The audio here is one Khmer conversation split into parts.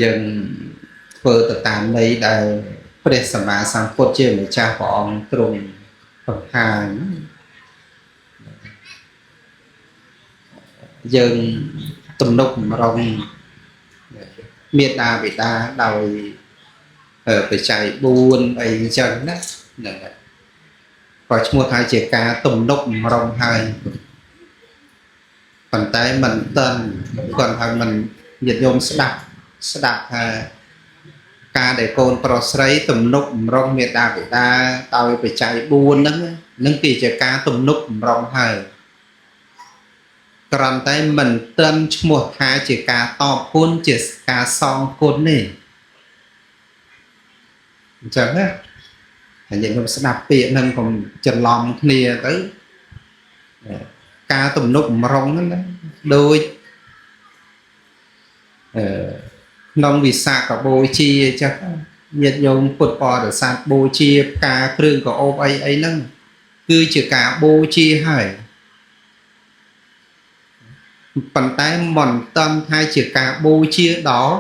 យើងធ្វើទៅតាមន័យដែលព្រះសម្មាសម្ពុទ្ធជាម្ចាស់ព្រះអង្គទ្រង់បង្ហាញយើងទំនុកម្រងមេត្តាបិតាដោយបច្ច័យ4អីអញ្ចឹងណាហ្នឹងហើយក៏ឈ្មោះថាជាការទំនុកម្រងហើយប៉ុន្តែមិនទាន់គាត់ថាមិនញាតិញោមស្ដាប់ថាការដែលកូនប្រុសស្រីទំនុកម្រងមេត្តាបិតាដោយបច្ច័យ4ហ្នឹងគឺជាការទំនុកម្រងហើយគ្រាន់តែមិនទាន់ឈ្មោះថាជាការតបគុណជាការសងគុណទេអញ្ចឹងណាហើយយើងខ្ញុំស្ដាប់ពាក្យហ្នឹងកុំច្រឡំគ្នាទៅការទំនុកម្រងហ្នឹងណាដូចក្នុងវិសាខបូជាចឹងញាតិញោមពុទ្ធបរិស័ទបូជាផ្កាគ្រឿងក្រអូបអីហ្នឹងគឺជាការបូជាហើយប៉ុន្តែមិនតាន់ថាជាការបូជាដល់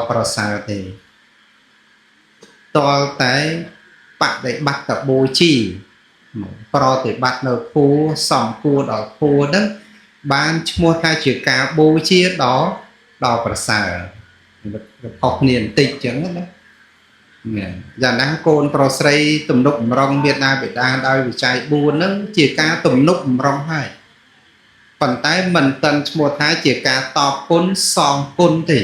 ប្រសើរទេតលតែបដិបត្តិបូជាប្រតិបត្តិនៅធម៌សំគួរដល់ធម៌ហ្នឹងបានឈ្មោះថាជាការបូជាដល់ប្រសើរខុសគ្នាបន្តិចចឹងណាយ៉ាងណាកូនប្រុសស្រីទំនុកម្រងមេត្តាបិតាដោយវិច័យ4ហ្នឹងជាការទំនុកម្រងហើយប៉ុន្តែមិនទាន់ឈ្មោះថាជាការតបគុណសងគុណទេ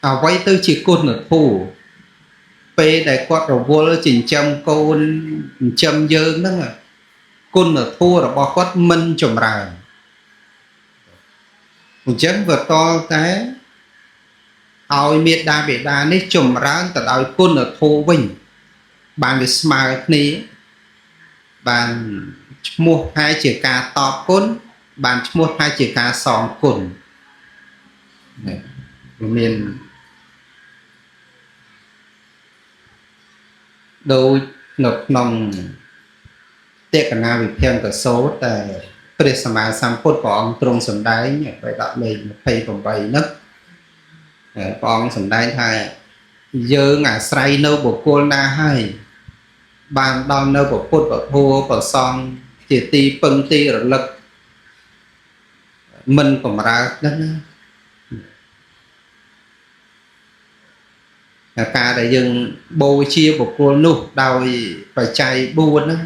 អ្វីទៅជាគុណធម៌ពេលដែលគាត់រវល់ចិញ្ចឹមកូនចិញ្ចឹមយើងហ្នឹងគុណធម៌របស់គាត់មិនចម្រើនអញ្ចឹងវាតតែឲ្យមេត្តាបិតានេះចម្រើនទៅដោយគុណធម៌វិញបានវាស្មើគ្នាបានឈ្មោះថាជាការតបគុណបានឈ្មោះថាជាការសងគុណមានដូចនៅក្នុងតេកណាវិភាំកសោតតែព្រះសម្មាសម្ពុទ្ធព្រះអង្គទ្រង់សម្ដែងបេដកលេខ28ហ្នឹងព្រះអង្គសម្ដែងថាយើងអាស្រ័យនៅបុគ្គលណាហើយបានដល់នៅពុទ្ធពធប្រសង្ឃជាទីពឹងទីរលឹកមិនបំរើហ្នឹងការដែលយើងបូជាបុគ្គលនោះដោយបច្ច័យ4ហ្នឹង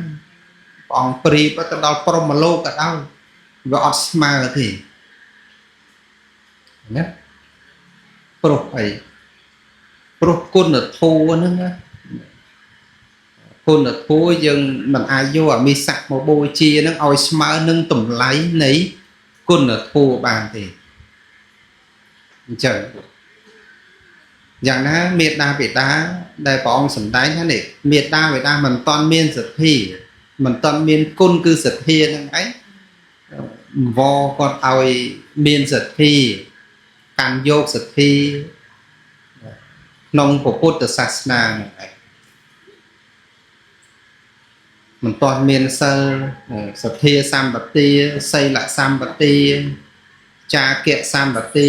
ព្រះអង្គព្រៀបទៅដល់ព្រហ្មលោកក៏ដោយវាអត់ស្មើទេណាព្រោះអីព្រោះគុណធម៌ហ្នឹងណាគុណធម៌យើងមិនអាចយកអមិស័កមកបូជាហ្នឹងឲ្យស្មើនឹងតម្លៃនៃគុណធម៌បានទេអញ្ចឹងយ៉ាងណាមេត្តាបិតាដែលព្រះអង្គសម្ដែងថានេះមេត្តាបិតាមិនតាន់មានសទ្ធាមិនតាន់មានគុណគឺសទ្ធាហ្នឹងឯងវគាត់ឲ្យមានសទ្ធាកាន់យកសទ្ធាក្នុងពុទ្ធសាសនាហ្នឹងឯងមិនទាន់មានសិលសទ្ធាសម្បទាសីលសម្បទាចាគៈសម្បទា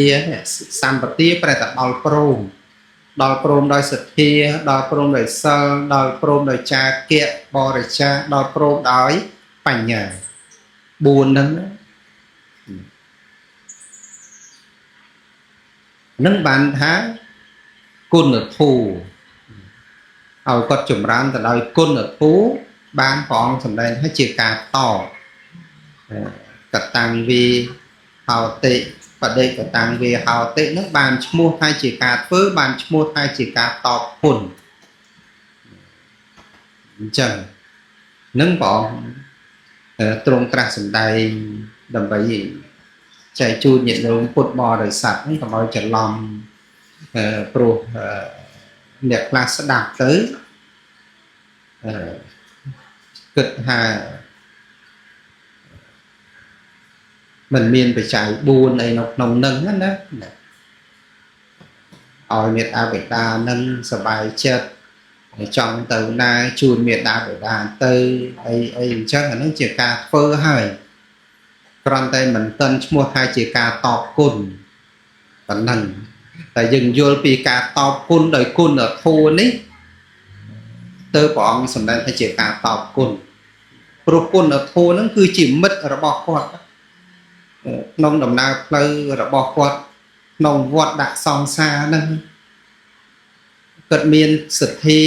សម្បទាប្រែតែដល់ព្រមដោយសទ្ធាដល់ព្រមដោយសិលដល់ព្រមដោយចាគៈបរិច្ចាដល់ព្រមដោយបញ្ញា4ហ្នឹងបានថាគុណធម៌ឲ្យគាត់ចម្រើនទៅដោយគុណធម៌បានព្រះអង្គសម្ដែងថាជាការតកតាំងវិហោតិបដិកតាំងវិហោតិនឹងបានឈ្មោះថាជាការធ្វើបានឈ្មោះថាជាការតបគុណអញ្ចឹងនឹងព្រះអង្គទ្រង់ត្រាស់សម្ដែងដើម្បីចែកជូនញាតិញោមពុទ្ធបរិស័ទហ្នឹងកុំឲ្យច្រឡំព្រោះអ្នកខ្លះស្ដាប់ទៅគិតថាมันមានបច្ច័យ4អីនៅក្នុងនឹងណាឲ្យមេត្តាបិតានឹងសบายចិត្តចង់ទៅណាជូនមេត្តាបិតាទៅអីអញ្ចឹងអានឹងជាការធ្វើហើយ គ្រាន់តែមិនទាន់ឈ្មោះថាជាការតបគុណប៉ុណ្ណឹងតែយើងយល់ពីការតបគុណដោយគុណធម៌នេះទៅព្រះអង្គសម្ដែងថាជាការតបគុណព្រោះគុណធម៌ហ្នឹងគឺជាមិត្តរបស់គាត់ក្នុងដំណើរផ្លូវរបស់គាត់ក្នុងវត្តដាក់សង្សារហ្នឹងគាត់មានសទ្ធា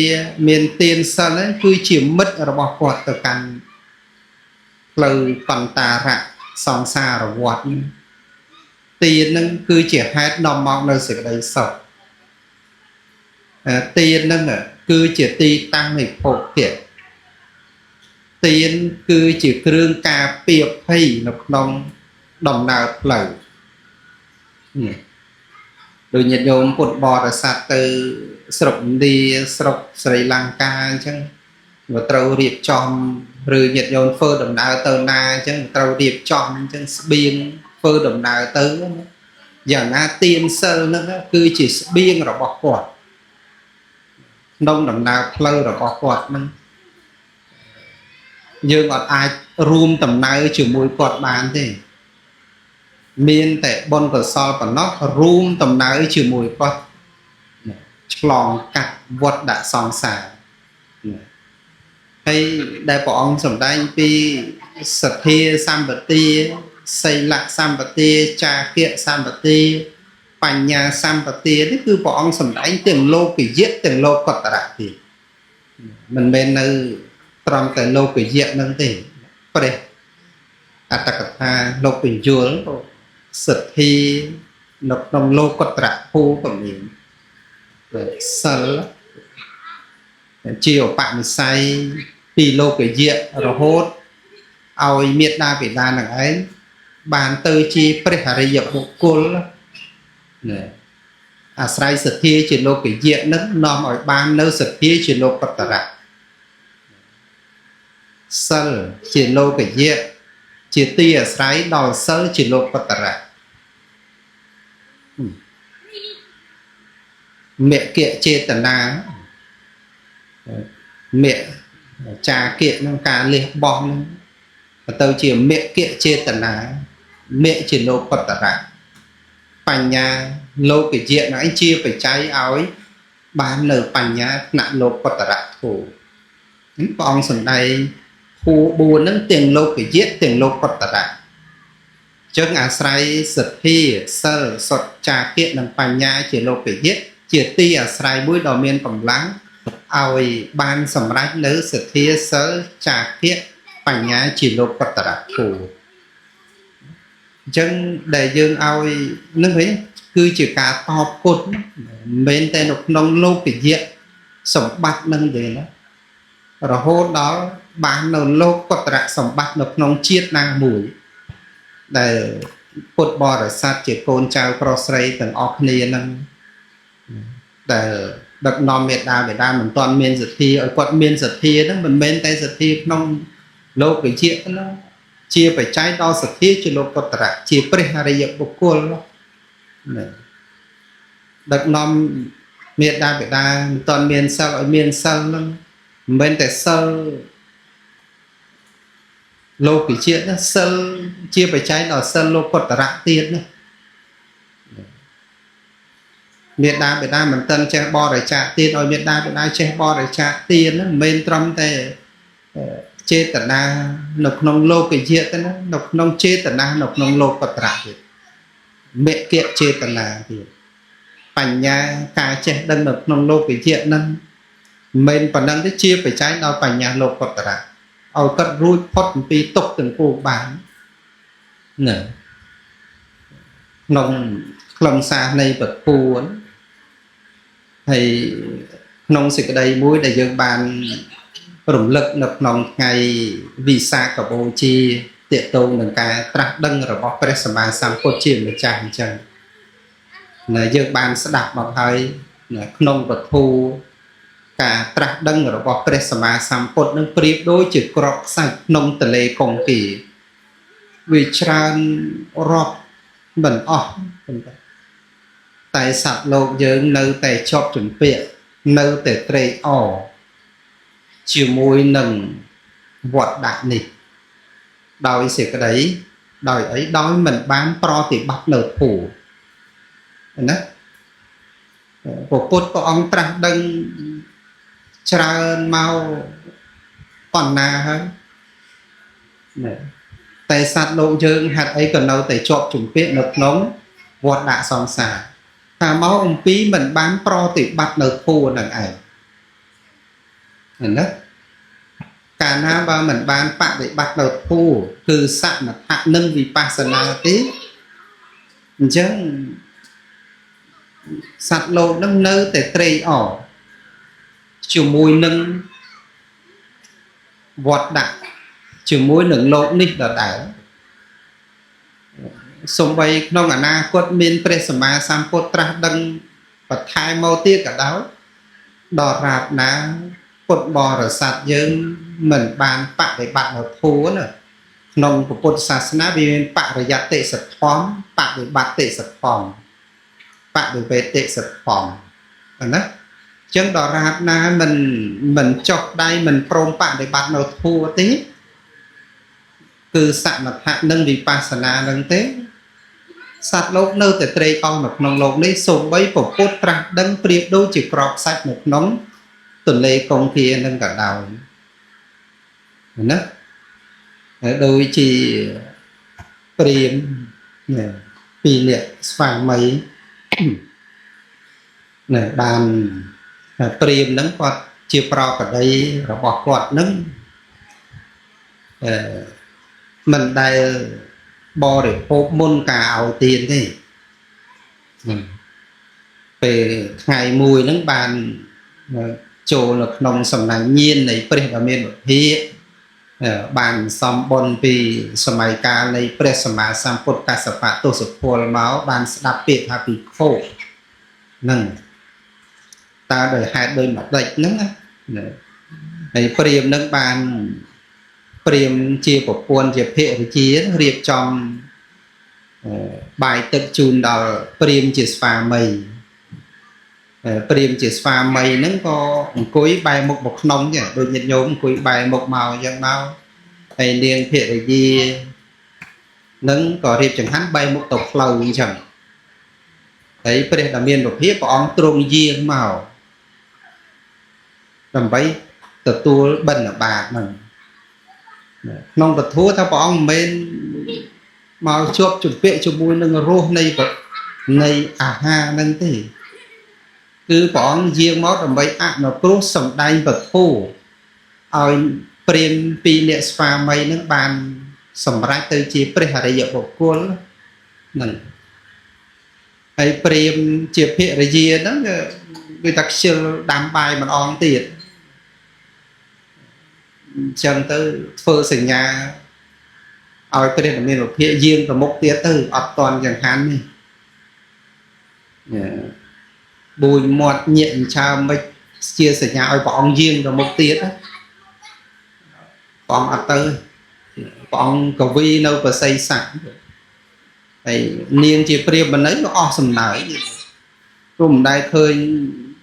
មានទានសិលហ្នឹងគឺជាមិត្តរបស់គាត់ទៅកាន់ផ្លូវកន្តារៈសង្សារវត្តទានហ្នឹងគឺជាហេតុនាំមកនៅសេចក្តីសុខទានហ្នឹងគឺជាទីតាំងនៃភោគៈទានគឺជាគ្រឿងការពារភ័យនៅក្នុងដំណើរផ្លូវដូចញាតិញោមពុទ្ធបរិស័ទទៅស្រុកឥណ្ឌាស្រុកស្រីលង្កាអញ្ចឹងវាត្រូវរៀបចំឬញាតិញោមធ្វើដំណើរទៅណាអញ្ចឹងត្រូវរៀបចំអញ្ចឹងស្បៀងធ្វើដំណើរទៅយ៉ាងណាទានសិលហ្នឹងគឺជាស្បៀងរបស់គាត់ក្នុងដំណើរផ្លូវរបស់គាត់ហ្នឹងយើងអត់អាចរួមដំណើរជាមួយគាត់បានទេមានតែបុណ្យកុសលប៉ុណ្ណោះរួមដំណើរជាមួយគាត់ឆ្លងកាត់វត្តដាក់សង្សារហើយដែលព្រះអង្គសម្ដែងពីសទ្ធាសម្បទាសីលសម្បទាចាគៈសម្បទាបញ្ញាសម្បទានេះគឺព្រះអង្គសម្ដែងទាំងលោកយៈទាំងលោកតរៈទៀតមិនមែននៅត្រង់តែលោកយៈនឹងទេព្រះអត្តកថាលោកបញ្យលសទ្ធានៅក្នុងលោកតរៈភូក៏មានសិលជាឧបនិស្ស័យពីលោកយៈរហូតឲ្យមេត្តាបិតានឹងឯងបានទៅជាព្រះអរិយបុគ្គលអាស្រ័យសទ្ធាជាលោកយៈនឹងនាំឲ្យបាននៅសទ្ធាជាលោកតរៈសិលជាលោកយៈជាទីអាស្រ័យដល់សិលជាលោកតរៈមគ្គចេតនាមគ្គចាគៈនឹងការលះបង់នឹងទៅជាមគ្គចេតនាមគ្គជាលោកតរៈបញ្ញាលោកយៈនឹងជាបច្ច័យឲ្យបាននៅបញ្ញាថ្នាក់លោកតរៈធូព្រះអង្គសម្ដែងភូ4នឹងទាំងលោកយៈទាំងលោកតរៈចឹងអាស្រ័យសទ្ធាសិលសុតចាគៈនិងបញ្ញាជាលោកយៈជាទីអាស្រ័យមួយដ៏មានកម្លាំងឲ្យបានសម្រេចនៅសទ្ធាសិលចាគៈបញ្ញាជាលោកតរៈធូអញ្ចឹងដែលយើងឲ្យនឹងវិញគឺជាការតបគុណមិនមែនតែនៅក្នុងលោកយៈសម្បត្តិនឹងទេណារហូតដល់បាននៅលោកតរៈសម្បត្តិនៅក្នុងជាតិណាមួយដែលពុទ្ធបរិស័ទជាកូនចៅប្រុសស្រីទាំងអស់គ្នានឹងដែលដឹកនាំមេត្តាបិតាមិនទាន់មានសទ្ធាឲ្យគាត់មានសទ្ធាហ្នឹងមិនមែនតែសទ្ធាក្នុងលោកវិជ្ជាហ្នឹងជាបច្ច័យដល់សទ្ធាជាលោកតរៈជាព្រះអរិយបុគ្គលដឹកនាំមេត្តាបិតាមិនទាន់មានសិលឲ្យមានសិលហ្នឹងមិនមែនតែសិលលោកវិជ្ជាណាសិលជាបច្ច័យដល់សិលលោកតរៈទៀតណាមេត្តាបិតាមិនទាន់ចេះបរិច្ចាគទានឲ្យមេត្តាបិតាចេះបរិច្ចាគទានមិនមែនត្រឹមតែចេតនានៅក្នុងលោកយៈទេណានៅក្នុងចេតនានៅក្នុងលោកតរៈទៀតមគ្គចេតនាទៀតបញ្ញាការចេះដឹងនៅក្នុងលោកយៈហ្នឹងមិនប៉ុណ្ណឹងទេជាបច្ច័យដល់បញ្ញាលោកតរៈឲ្យគាត់រួចផុតពីទុក្ខទាំងពួងបានណាក្នុងខ្លឹមសារនៃពពួនហើយក្នុងសេចក្តីមួយដែលយើងបានរំលឹកនៅក្នុងថ្ងៃវិសាខបូជាទាក់ទងនឹងការត្រាស់ដឹងរបស់ព្រះសម្មាសម្ពុទ្ធជាម្ចាស់អញ្ចឹងយើងបានស្ដាប់មកហើយក្នុងពធូការត្រាស់ដឹងរបស់ព្រះសម្មាសម្ពុទ្ធនឹងប្រៀបដូចជាក្រកខ្សាច់ក្នុងទន្លេកុងគីវាច្រើនរាប់មិនអស់តែសត្វលោកយើងនៅតែជាប់ជំពាក់នៅតែត្រេកអរជាមួយនឹងវត្តដាក់នេះដោយសេចក្តី ដោយអីដោយមិនបានប្រតិបត្តិនៅធម៌ណាព្រះពុទ្ធព្រះអង្គត្រាស់ដឹងច្រើនមកប៉ុណ្ណាហើយតែសត្វលោកយើងហេតុអីក៏នៅតែជាប់ជំពាក់នៅក្នុងវដ្តដាក់សង្សារថាមកអំពីមិនបានប្រតិបត្តិនៅធម៌នឹងឯងណាកាលណាបើមិនបានបដិបត្តិនៅធម៌គឺសមថៈនិងវិបស្សនាទេអញ្ចឹងសត្វលោកនឹងនៅតែត្រេកអរជាមួយនឹងវត្តដាក់ជាមួយនឹងលោកនេះដដែលសំបីក្នុងអនាគតមានព្រះសម្មាសម្ពុទ្ធត្រាស់ដឹងបន្ថែមមកទៀតក៏ដោយដល់រាបណាពុទ្ធបរិស័ទយើងមិនបានបដិបត្តិនៅធម៌ណាក្នុងពុទ្ធសាសនាវាមានបរិយត្តិសទ្ធម្មបដិបត្តិសទ្ធម្មបដិវេតិសទ្ធម្មណាចឹងដល់រាបណាមិនចុះដៃមិនព្រមបដិបត្តិនៅធម៌ទេគឺសមថៈនិងវិបស្សនានឹងទេសត្វលោកនៅតែត្រេកអរនៅក្នុងโลกនេះសូម្បីពុទ្ធត្រាស់ដឹងប្រៀបដូចជាក្របខ្សាច់នៅក្នុងទន្លេកុងធានឹងក៏ដោយណាដូចជាព្រាហ្មណ៍ពីរនាក់ស្វាមីណាបានព្រាហ្មណ៍ហ្នឹងគាត់ជាប្រកដីរបស់គាត់ហ្នឹងមិនដែលបរិភោគមុនការឲ្យទានទេពេលថ្ងៃមួយហ្នឹងបានចូលនៅក្នុងសំណាញ់ញៀននៃព្រះដ៏មានវិភាកបានសំបុណ្យពីសម័យកាលនៃព្រះសម្មាសម្ពុទ្ធកស្សបៈទសពលមកបានស្ដាប់ពាក្យថាភិក្ខុហ្នឹងតើដោយហេតុដោយម្ដេចហ្នឹងណាហើយព្រាហ្មណ៍ហ្នឹងបានព្រាហ្មណ៍ជាប្រពន្ធជាភរិយារៀបចំបាយទឹកជូនដល់ព្រាហ្មណ៍ជាស្វាមីព្រាហ្មណ៍ជាស្វាមីហ្នឹងក៏អង្គុយបែរមុខមកក្នុងចឹងដូចញាតិញោមអង្គុយបែរមុខមកអញ្ចឹងមកហើយនាងភរិយាហ្នឹងក៏រៀបចង្ហាន់បែរមុខទៅផ្លូវអញ្ចឹងហើយព្រះដ៏មានពភាព្រះអង្គទ្រង់យាងមកដើម្បីទទួលបិណ្ឌបាតហ្នឹងក្នុងពធថាព្រះអង្គមិនមែនមកជាប់ជំពាក់ជាមួយនឹងរសនៃអាហារហ្នឹងទេគឺព្រះអង្គយាងមកដើម្បីអនុគ្រោះសម្ដែងពធឲ្យព្រាហ្មណ៍ពីរអ្នកស្វាមីហ្នឹងបានសម្រេចទៅជាព្រះអរិយបុគ្គលហ្នឹងហើយព្រាហ្មណ៍ជាភរិយាហ្នឹងគឺថាខ្ជិលដាំបាយម្ដងទៀតអញ្ចឹងទៅធ្វើសញ្ញាឲ្យព្រះដ៏មានវិភាកយាងទៅមុខទៀតទៅអត់តន់ចង្ហាន់នេះបួយមាត់ញាក់អញ្ជើមិនជាសញ្ញាឲ្យព្រះអង្គយាងទៅមុខទៀតព្រះអង្គអត់ទៅព្រះអង្គកវីនៅបស័យស័កហើយនាងជាព្រាហ្មណ៍ក៏អស់សំណើចព្រោះមិនដែលឃើញ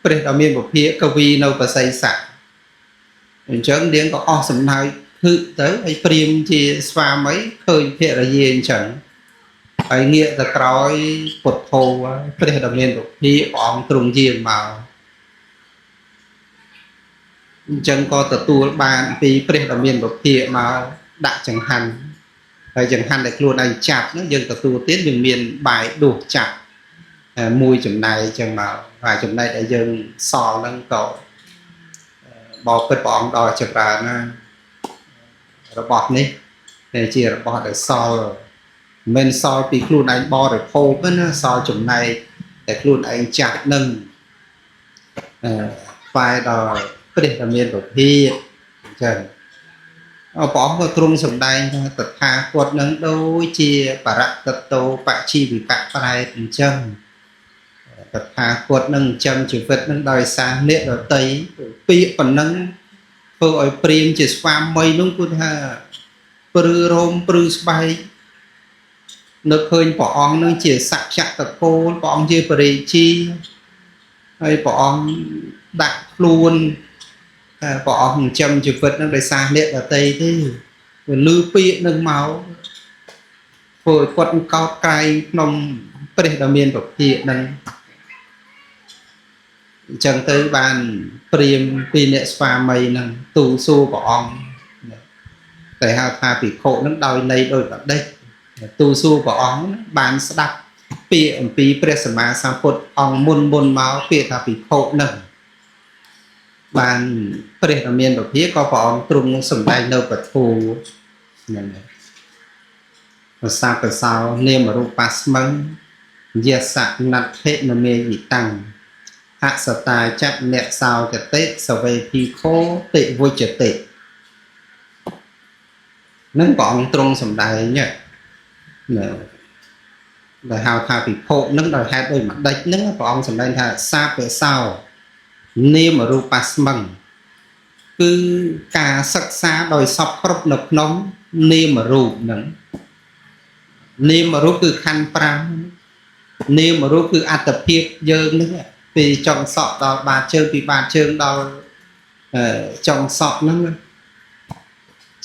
ព្រះដ៏មានវិភាកកវីនៅបស័យស័កអញ្ចឹងនាងក៏អស់សំណើចហឹកទៅហើយព្រាហ្មណ៍ជាស្វាមីឃើញភរិយាអញ្ចឹងហើយងាកទៅក្រោយពុទ្ធោព្រះដ៏មានវិភាកព្រះអង្គទ្រង់យាងមកអញ្ចឹងក៏ទទួលបានពីព្រះដ៏មានវិភាកមកដាក់ចង្ហាន់ហើយចង្ហាន់ដែលខ្លួនឯងចាប់ហ្នឹងយើងទទួលទានយើងមានបាយដួសចាប់មួយចំណែកអញ្ចឹងមកហើយចំណែកដែលយើងសល់ហ្នឹងក៏បបិទ្ធព្រះអង្គដល់ចម្រើនណារបស់នេះជារបស់ដែលសល់មិនសល់ពីខ្លួនឯងបរិភោគទេណាសល់ចំណែកតែខ្លួនឯងចាស់នឹងផ្សាយដល់ព្រះដ៏មានពភាកអញ្ចឹងព្រះអង្គក៏ទ្រង់សម្ដែងថាតថាគតនឹងដូចជាបរតតោបជីវិកៈប្រែតអញ្ចឹងតថាគតនឹងចិញ្ចឹមជីវិតនឹងដោយសារអ្នកដតីពាក្យប៉ុណ្ណឹងធ្វើឲ្យព្រាហ្មណ៍ជាស្វាមីនោះគឺថាព្រឺរោមព្រឺស្បែកនៅឃើញព្រះអង្គនឹងជាសក្យតកូលព្រះអង្គជាបរិជាហើយព្រះអង្គដាក់ខ្លួនព្រះអង្គចិញ្ចឹមជីវិតនឹងដោយសារអ្នកដតីទេវាលឺពាក្យនឹងមក ធ្វើគាត់កោតក្រែងក្នុងព្រះដ៏មានពភាកនឹងអញ្ចឹងទៅបានព្រាមពីអ្នកស្វាមីនឹងទូលសួរព្រះអង្គតែហៅថាភិក្ខុនឹងដោយន័យដោយបដិទ្ធទូលសួរព្រះអង្គបានស្ដាប់ពាក្យអំពីព្រះសម្មាសម្ពុទ្ធអង្គមុនមកពាក្យថាភិក្ខុនឹងបានព្រះដ៏មានពភាក៏ព្រះអង្គទ្រង់សម្ដែងនៅពធហ្នឹងភាសាប្រសោនាមរូបស្មឹងយសណដ្ឋិនមេយិតាំងអសតាចៈអ្នកសោចតិសវេភិក្ខុតិវិជ្ជតិនឹងព្រះអង្គទ្រង់សម្ដែងណាដែលហៅថាភិក្ខុនឹងដោយហេតុដូចម្ដេចនឹងព្រះអង្គសម្ដែងថាសាបសោនាមរូបស្មឹងគឺការសិក្សាដោយសពគ្រប់នៅក្នុងនាមរូបនឹងនាមរូបគឺខណ្ឌ5នាមរូបគឺអត្តភាពយើងនឹងពីចុងសក់ដល់បាតជើងពីបាតជើងដល់ចុងសក់ហ្នឹង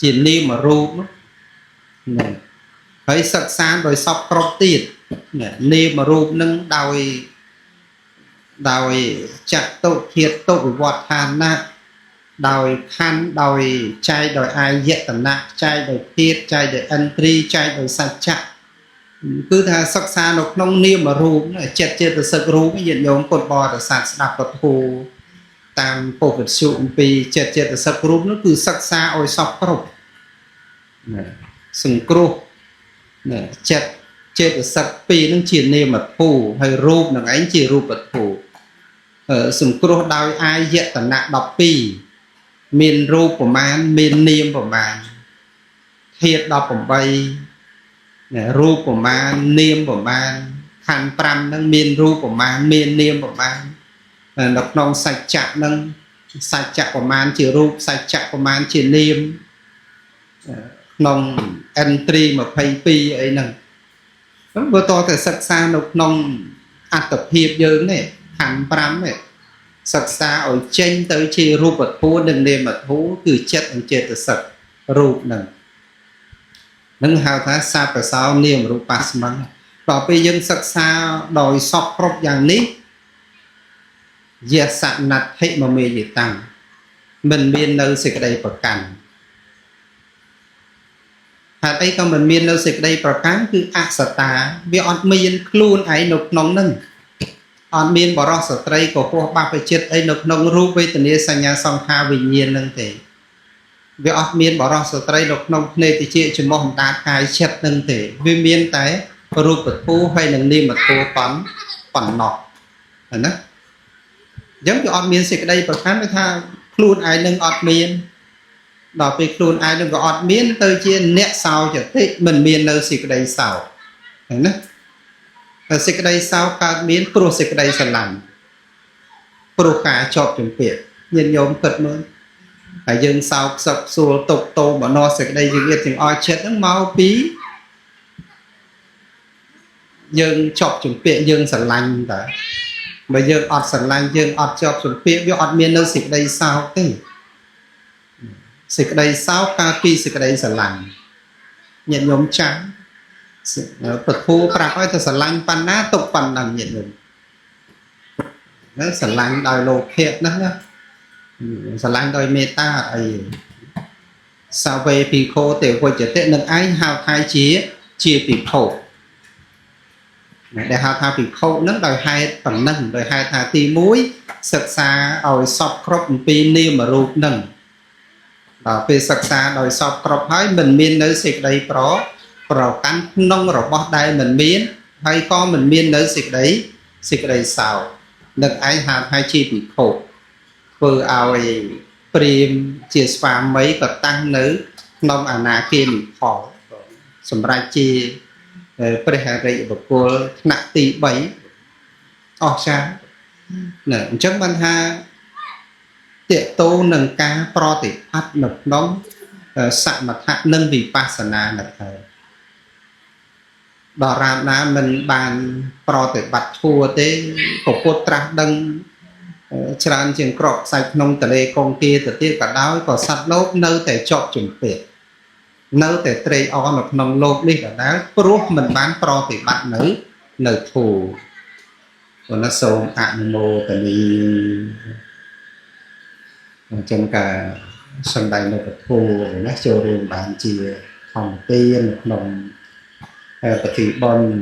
ជានាមរូបហ្នឹងហើយសិក្សាដោយសពគ្រប់ទៀតនាមរូបនឹងដោយចតុធាតុវិវត្តឋានៈដោយខណ្ឌដោយចែកដោយអាយតនៈចែកដោយធាតុចែកដោយឥន្ទ្រីចែកដោយសច្ចៈគឺថាសិក្សានៅក្នុងនាមរូបចិត្តចេតសិករូបញាតិញោមពុទ្ធបរិស័ទស្ដាប់ពធតាមពុទ្ធវិទ្យុអំពីចិត្តចេតសិករូបនោះគឺសិក្សាឲ្យសពគ្រប់សង្គ្រោះចិត្តចេតសិក2នឹងជានាមធូហើយរូបនឹងឯងជារូបធូសង្គ្រោះដោយអាយតនៈ12មានរូបប្រមាណមាននាមប្រមាណធាតុ18រូបប្រមាណនាមប្រមាណខណ្ឌ5ហ្នឹងមានរូបប្រមាណមាននាមប្រមាណនៅក្នុងសច្ចៈហ្នឹងសច្ចៈប្រមាណជារូបសច្ចៈប្រមាណជានាមក្នុងអិនទ្រី22អីហ្នឹងបើតតែសិក្សានៅក្នុងអត្តភាពយើងនេះខណ្ឌ5នេះសិក្សាឲ្យចេញទៅជារូបធម៌និងនាមធម៌គឺចិត្តនិងចេតសិករូបហ្នឹងនឹងហៅថាសាបសោនាមរូបស្មឹងដល់ពេលយើងសិក្សាដោយសពគ្រប់យ៉ាងនេះយសណដ្ឋិមមេយតាំងមិនមាននៅសេចក្តីប្រកាន់ហេតុអីក៏មិនមាននៅសេចក្តីប្រកាន់គឺអសតាវាអត់មានខ្លួនឯងនៅក្នុងនឹងអត់មានបរោះស្ត្រីក៏ពោះបាបចិត្តអីនៅក្នុងរូបវេទនាសញ្ញាសង្ខារវិញ្ញាណនឹងទេវាអត់មានបរោះស្ត្រីនៅក្នុងភ្នែកតិចចំោះអណ្ដាតកាយចិត្តនឹងទេវាមានតែរូបធម៌ហើយនឹងនាមធម៌ប៉ុណ្ណោះណាអញ្ចឹងវាអត់មានសេចក្តីប្រកាន់ថាខ្លួនឯងនឹងអត់មានដល់ពេលខ្លួនឯងនឹងក៏អត់មានទៅជាអ្នកសោចតិមិនមាននៅសេចក្តីសោឃើញណាតែសេចក្តីសោកើតមានព្រោះសេចក្តីស្រឡាញ់ព្រោះការជាប់ជំពាក់ញាតិញោមគិតមើលហើយយើងសោកសឹកសួលតុកតោបំណោះសេចក្តីយើងទាំងអស់ចិត្តហ្នឹងមកពីយើងជាប់ជំពាក់យើងស្រឡាញ់តើបើយើងអត់ស្រឡាញ់យើងអត់ជាប់ជំពាក់វាអត់មាននៅសេចក្តីសោកទេសេចក្តីសោកកើតពីសេចក្តីស្រឡាញ់ញាតិញោមចាំប្រធូប្រាប់ឲ្យទៅស្រឡាញ់ប៉ុណ្ណាទុកប៉ុណ្ណឹងញាតិញោមហ្នឹងស្រឡាញ់ដោយលោភៈហ្នឹងណាស្រឡាញ់ដោយមេត្តាអីសាវេភិក្ខុទេវជតិនឹងឯងហៅថាជាភិក្ខុដែលហៅថាភិក្ខុហ្នឹងដោយហេតុប៉ុណ្ណឹងដោយហេតុថាទី1សិក្សាឲ្យសពគ្រប់អំពីនាមរូបហ្នឹងដល់ពេលសិក្សាដោយសពគ្រប់ហើយមិនមាននៅសេចក្តីប្រកាន់ក្នុងរបស់ដែលមិនមានហើយក៏មិនមាននៅសេចក្តីសោនឹងឯងហៅថាជាភិក្ខុធ្វើឲ្យព្រាហ្មណ៍ជាស្វាមីក៏តាំងនៅក្នុងអនាគាមិផលសម្រាប់ជាព្រះអរិយបុគ្គលថ្នាក់ទី3អស្ចារ្យណាអញ្ចឹងបានថាតេតោនឹងការប្រតិបត្តិនៅក្នុងសមថៈនិងវិបស្សនានៅហើយដល់រាមណាមិនបានប្រតិបត្តិធัวទេពុទ្ធត្រាស់ដឹងច្រើនជាងក្របខ្សាច់ក្នុងទលេកងគាទៅទៀតក៏ដោយក៏សត្វលោកនៅតែជាប់ជំពាក់ នៅតែត្រេកអរនៅក្នុងโลกនេះដដែលព្រោះមិនបានប្រតិបត្តិនៅធម៌ប៉ុន្តែសូមអនុមោទនីអញ្ចឹងការសំដែងនៅពធណាចូលរួមបានជាធម្មទាននៅក្នុងពិធីបុណ្យ